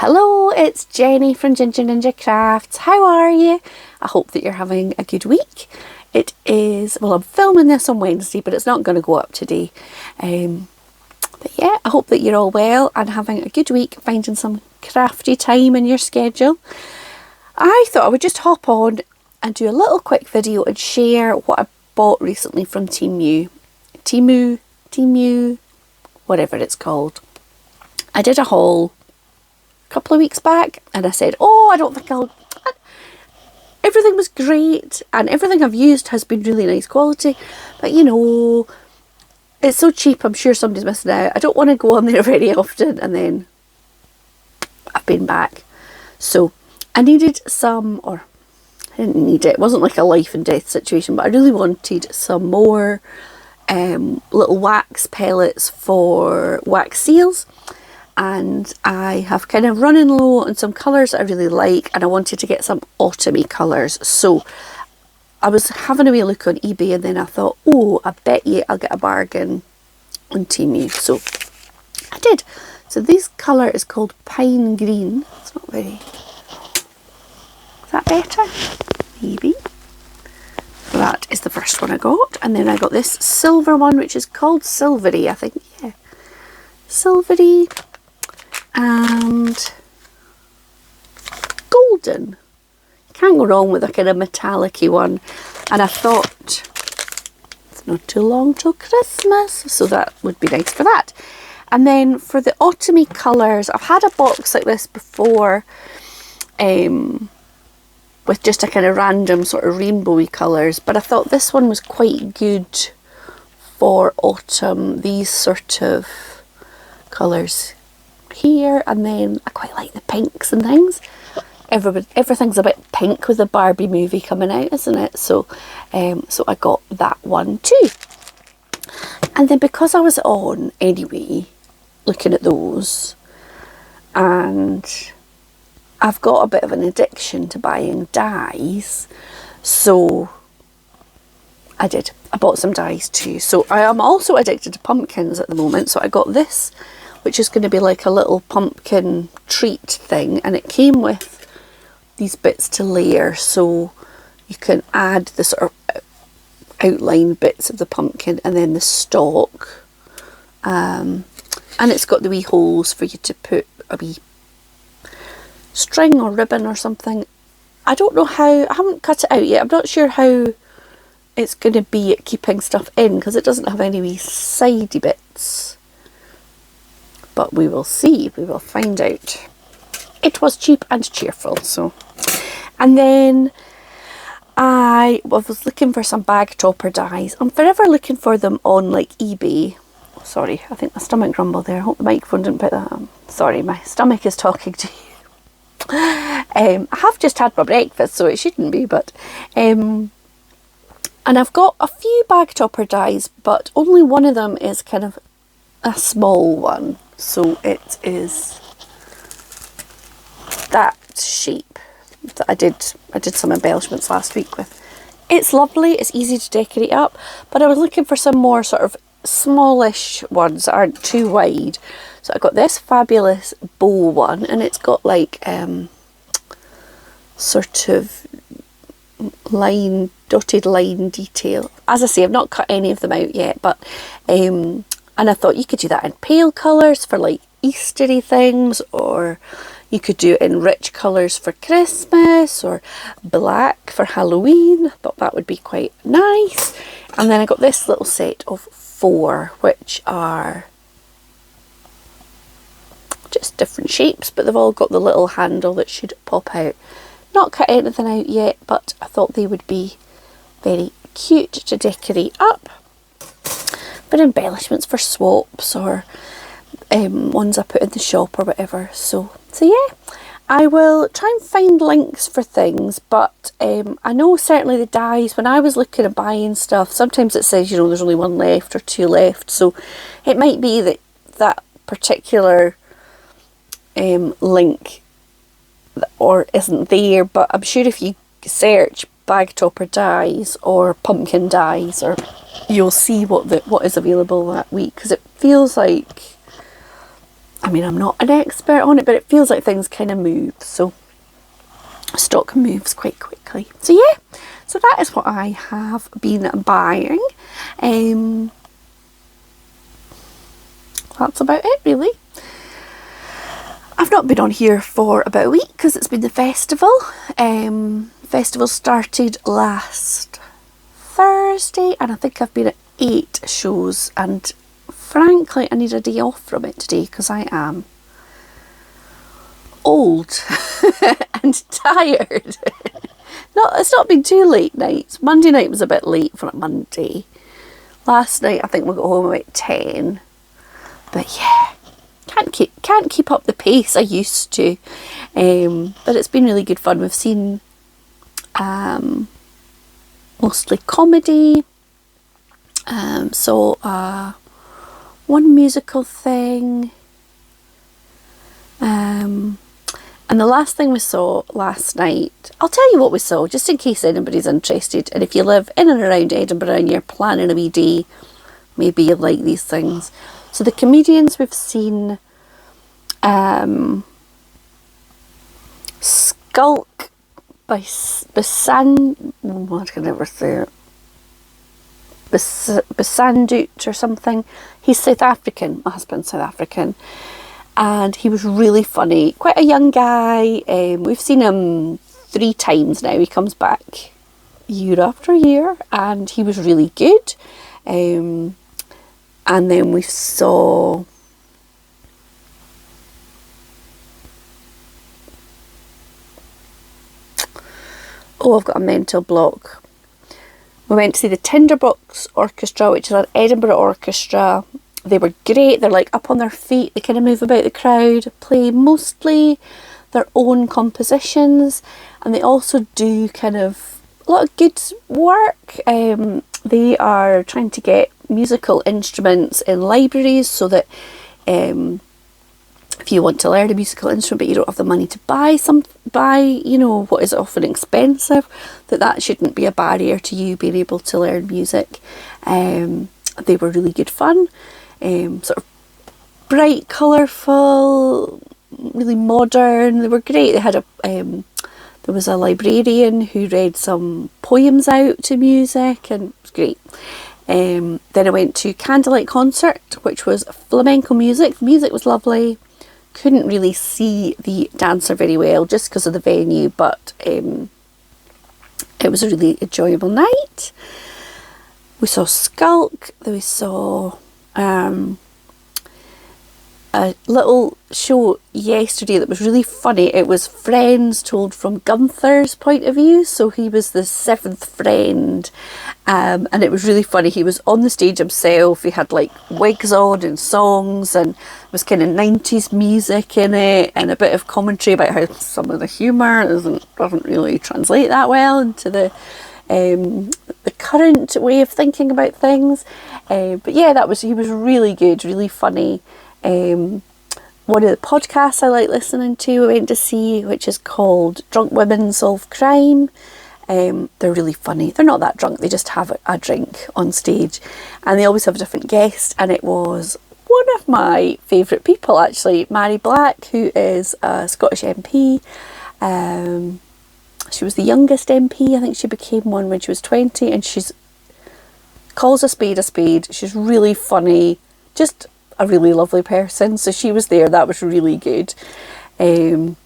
Hello, it's Jenny from Ginger Ninja Crafts. How are you? I hope that you're having a good week. It is, well, I'm filming this on Wednesday, but it's not going to go up today. But yeah, I hope that you're all well and having a good week, finding some crafty time in your schedule. I thought I would just hop on and do a little quick video and share what I bought recently from Temu, whatever it's called. I did a haul couple of weeks back and I said, oh, I don't think everything was great and everything I've used has been really nice quality, but you know, it's so cheap, I'm sure somebody's missing out. I don't want to go on there very often and then I've been back. So I needed some, or I didn't need it, it wasn't like a life and death situation, but I really wanted some more little wax pellets for wax seals. And I have kind of running low on some colours that I really like, and I wanted to get some autumny colours. So I was having a wee look on eBay and then I thought, oh, I bet you I'll get a bargain on Temu. So I did. So this colour is called Pine Green. It's not very... Is that better? Maybe. So that is the first one I got. And then I got this silver one, which is called Silvery, I think. Yeah. Silvery. And golden. You can't go wrong with a kind of metallic-y one. And I thought it's not too long till Christmas, so that would be nice for that. And then for the autumny colours, I've had a box like this before, with just a kind of random sort of rainbowy colours, but I thought this one was quite good for autumn, these sort of colours here. And then I quite like the pinks and things. Everything's a bit pink with the Barbie movie coming out, isn't it? So so I got that one too. And then because I was on anyway looking at those, and I've got a bit of an addiction to buying dyes, so I bought some dyes too. So I am also addicted to pumpkins at the moment, so I got this, which is going to be like a little pumpkin treat thing, and it came with these bits to layer, so you can add the sort of outline bits of the pumpkin and then the stalk, and it's got the wee holes for you to put a wee string or ribbon or something. I don't know how, I haven't cut it out yet, I'm not sure how it's going to be at keeping stuff in because it doesn't have any wee sidey bits. But we will see, we will find out. It was cheap and cheerful, so. And then I was looking for some bag topper dies. I'm forever looking for them on like eBay. Sorry, I think my stomach grumbled there. I hope the microphone didn't put that on. Sorry, my stomach is talking to you. I have just had my breakfast, so it shouldn't be, but... and I've got a few bag topper dies, but only one of them is kind of a small one. So it is that shape that I did some embellishments last week with. It's lovely, it's easy to decorate up, but I was looking for some more sort of smallish ones that aren't too wide. So I got this fabulous bow one, and it's got like sort of dotted line detail. As I say, I've not cut any of them out yet, but and I thought you could do that in pale colours for like Eastery things, or you could do it in rich colours for Christmas, or black for Halloween. I thought that would be quite nice. And then I got this little set of 4, which are just different shapes, but they've all got the little handle that should pop out. Not cut anything out yet, but I thought they would be very cute to decorate up. For embellishments, for swaps, or ones I put in the shop or whatever. So yeah, I will try and find links for things, but I know certainly the dies, when I was looking at buying stuff, sometimes it says, you know, there's only 1 left or 2 left, so it might be that that particular link or isn't there, but I'm sure if you search bag topper dies or pumpkin dies, or you'll see what is available that week, because it feels like I mean, I'm not an expert on it, but it feels like things kind of move. So stock moves quite quickly. So yeah, so that is what I have been buying. That's about it, really. I've not been on here for about a week because it's been the festival. Festival started last Thursday, and I think I've been at 8 shows, and frankly I need a day off from it today because I am old and tired. It's not been too late nights. Monday night was a bit late for a Monday. Last night I think we got home about 10. But yeah, can't keep up the pace I used to. But it's been really good fun. We've seen mostly comedy. So one musical thing. And the last thing we saw last night, I'll tell you what we saw, just in case anybody's interested. And if you live in and around Edinburgh and you're planning a wee day, maybe you like these things. So the comedians we've seen, Schalk by I can never say it. Bezuidenhout or something. He's South African. My husband's South African. And he was really funny. Quite a young guy. We've seen him 3 times now. He comes back year after year, and he was really good. And then we saw I've got a mental block. We went to see the Tinderbox Orchestra, which is an Edinburgh orchestra. They were great. They're like up on their feet. They kind of move about the crowd, play mostly their own compositions, and they also do kind of a lot of good work. They are trying to get musical instruments in libraries so that if you want to learn a musical instrument but you don't have the money to buy what is often expensive, that shouldn't be a barrier to you being able to learn music. They were really good fun. Sort of bright, colourful, really modern. They were great. They had there was a librarian who read some poems out to music, and it was great. Then I went to Candlelight Concert, which was flamenco music. The music was lovely. Couldn't really see the dancer very well just because of the venue, but it was a really enjoyable night. We saw Schalk. We saw a little show yesterday that was really funny. It was friends told from Gunther's point of view. So he was the 7th friend, and it was really funny. He was on the stage himself. He had like wigs on and songs, and it was kind of 90s music in it, and a bit of commentary about how some of the humour doesn't really translate that well into the current way of thinking about things. But yeah, he was really good, really funny. One of the podcasts I like listening to, I went to see, which is called Drunk Women Solve Crime. They're really funny. They're not that drunk, they just have a drink on stage, and they always have a different guest, and it was one of my favourite people actually, Mary Black, who is a Scottish MP. She was the youngest MP. I think she became one when she was 20, and she's calls a spade a spade. She's really funny, just a really lovely person. So she was there. That was really good. What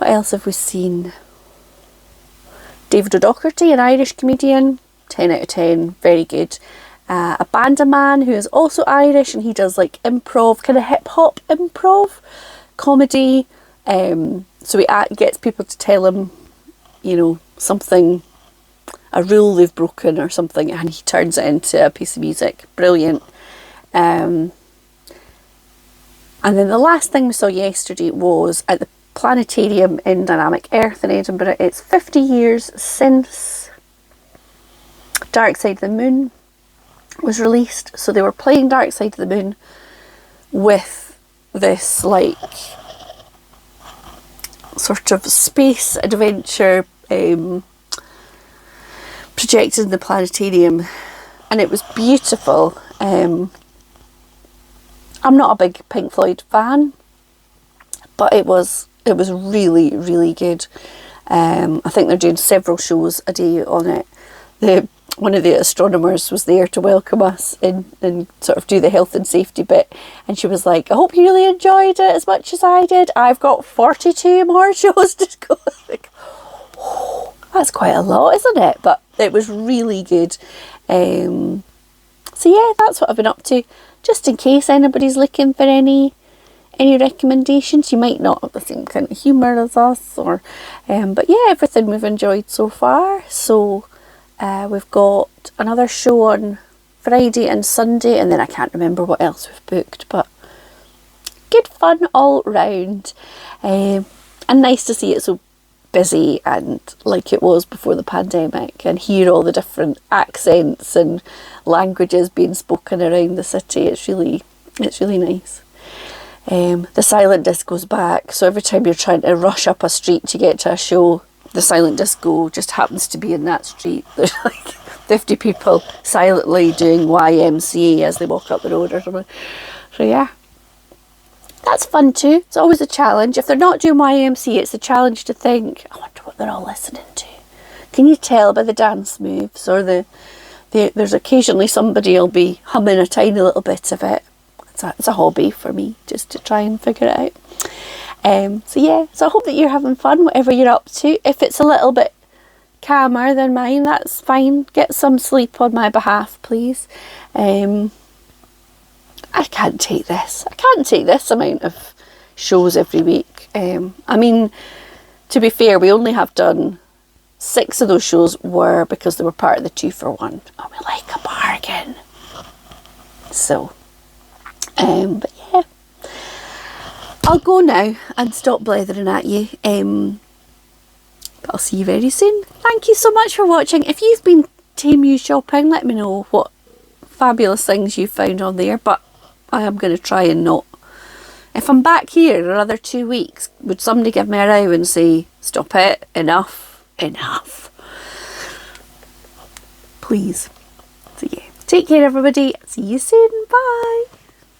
else have we seen? David O'Doherty, an Irish comedian, 10 out of 10, very good. Abandoman, who is also Irish, and he does like improv, kind of hip hop improv comedy. So he gets people to tell him, something, a rule they've broken or something, and he turns it into a piece of music. Brilliant. And then the last thing we saw yesterday was at the Planetarium in Dynamic Earth in Edinburgh. It's 50 years since Dark Side of the Moon was released. So they were playing Dark Side of the Moon with this like sort of space adventure projected in the planetarium, and it was beautiful. I'm not a big Pink Floyd fan, but it was really, really good. I think they're doing several shows a day on it. One of the astronomers was there to welcome us and sort of do the health and safety bit, and she was like, I hope you really enjoyed it as much as I did. I've got 42 more shows to go. Like, oh, that's quite a lot, isn't it? But it was really good. So yeah, that's what I've been up to. Just in case anybody's looking for any recommendations. You might not have the same kind of humour as us, or but yeah, everything we've enjoyed so far. So we've got another show on Friday and Sunday, and then I can't remember what else we've booked, but good fun all round. And nice to see it so busy and like it was before the pandemic, and hear all the different accents and languages being spoken around the city. It's really nice. The silent disco's back, so every time you're trying to rush up a street to get to a show, the silent disco just happens to be in that street. There's like 50 people silently doing YMCA as they walk up the road or something. So yeah, that's fun too. It's always a challenge. If they're not doing YMCA, it's a challenge to think, I wonder what they're all listening to. Can you tell by the dance moves, or there's occasionally somebody will be humming a tiny little bit of it. It's a hobby for me, just to try and figure it out. So yeah, so I hope that you're having fun, whatever you're up to. If it's a little bit calmer than mine, that's fine. Get some sleep on my behalf, please. I can't take this. I can't take this amount of shows every week. I mean, to be fair, we only have done 6 of those shows were because they were part of the 2 for 1. And we like a bargain. So, but yeah. I'll go now and stop blethering at you. But I'll see you very soon. Thank you so much for watching. If you've been Temu shopping, let me know what fabulous things you found on there. But I am going to try and not. If I'm back here in another 2 weeks, would somebody give me a row and say, stop it, enough, enough? Please. So yeah, take care everybody. See you soon. Bye.